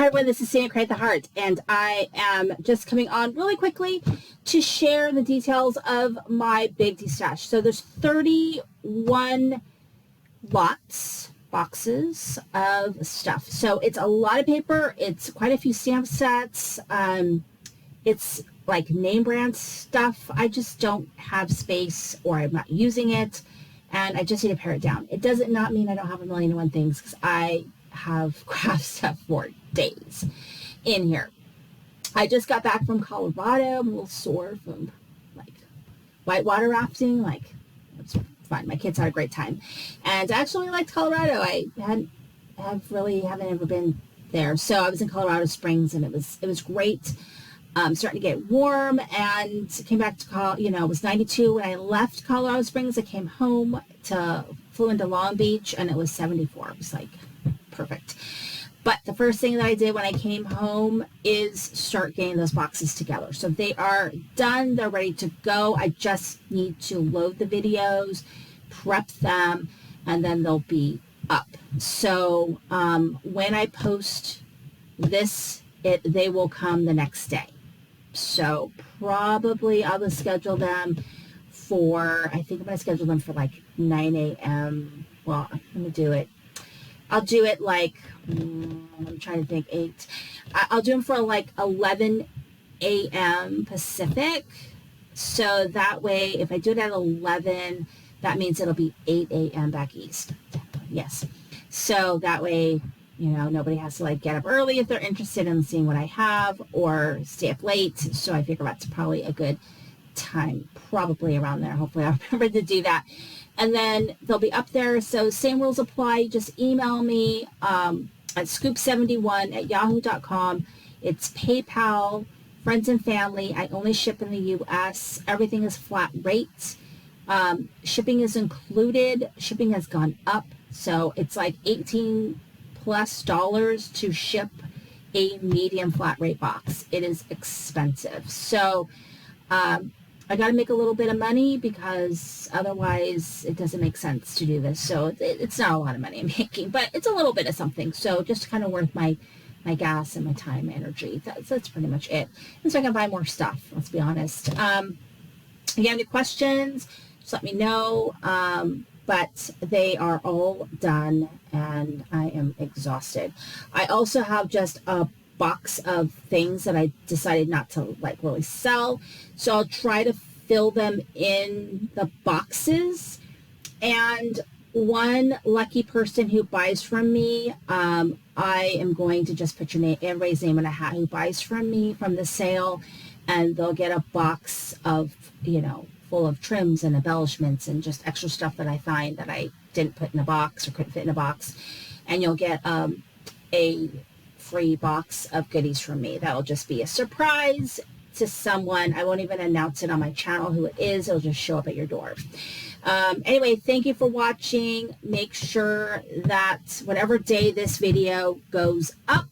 Hi everyone, this is Sandy Create the Heart, and I am just coming on really quickly to share the details of my big destash. So there's 31 boxes of stuff. So it's a lot of paper. It's quite a few stamp sets. It's like name brand stuff. I just don't have space, or I'm not using it, and I just need to pare it down. It doesn't not mean I don't have a million and one things, because I have craft stuff for days in here. I just got back from Colorado. I'm a little sore from like whitewater rafting. Like, it's fun. My kids had a great time, and I actually liked Colorado. I haven't ever been there. So I was in Colorado Springs, and it was great. Starting to get warm, and came back to it was 92 when I left Colorado Springs. I came home flew into Long Beach, and it was 74. It was like perfect. But the first thing that I did when I came home is start getting those boxes together. So they are done. They're ready to go. I just need to load the videos, prep them, and then they'll be up. So when I post this, they will come the next day. So probably I will schedule them for, I think I'm going to schedule them for like 9 a.m. Well, I'm going to do it. I'll do it like, I'm trying to think, 8. I'll do them for like 11 a.m. Pacific. So that way, if I do it at 11, that means it'll be 8 a.m. back east. Yes. So that way, nobody has to like get up early if they're interested in seeing what I have, or stay up late. So I figure that's probably a good time, probably around there. Hopefully I'll remember to do that. And then they'll be up there. So same rules apply. Just email me at scoop71@yahoo.com. It's PayPal, friends and family. I only ship in the U.S. Everything is flat rate. Shipping is included. Shipping has gone up. So it's like $18+ to ship a medium flat rate box. It is expensive. So I got to make a little bit of money, because otherwise it doesn't make sense to do this. So it's not a lot of money I'm making, but it's a little bit of something. So just kind of worth my gas and my time, energy. That's pretty much it. And so I can buy more stuff, let's be honest. If you have any questions, just let me know. But they are all done, and I am exhausted. I also have just a box of things that I decided not to like really sell. So I'll try to fill them in the boxes. And one lucky person who buys from me, I am going to just put everybody's name in a hat who buys from me from the sale, and they'll get a box of, full of trims and embellishments and just extra stuff that I find that I didn't put in a box or couldn't fit in a box. And you'll get a free box of goodies from me. That'll just be a surprise to someone. I won't even announce it on my channel who it is. It'll just show up at your door. Anyway, thank you for watching. Make sure that whatever day this video goes up,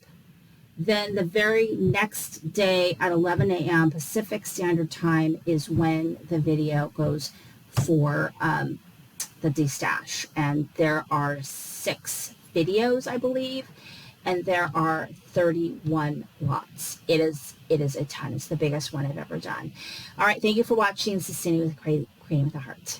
then the very next day at 11 a.m. Pacific Standard Time is when the video goes for the destash. And there are 6 videos, I believe, and there are 31 lots. It is a ton. It's the biggest one I've ever done. All right, thank you for watching. This is Cindy with Creating with a Heart.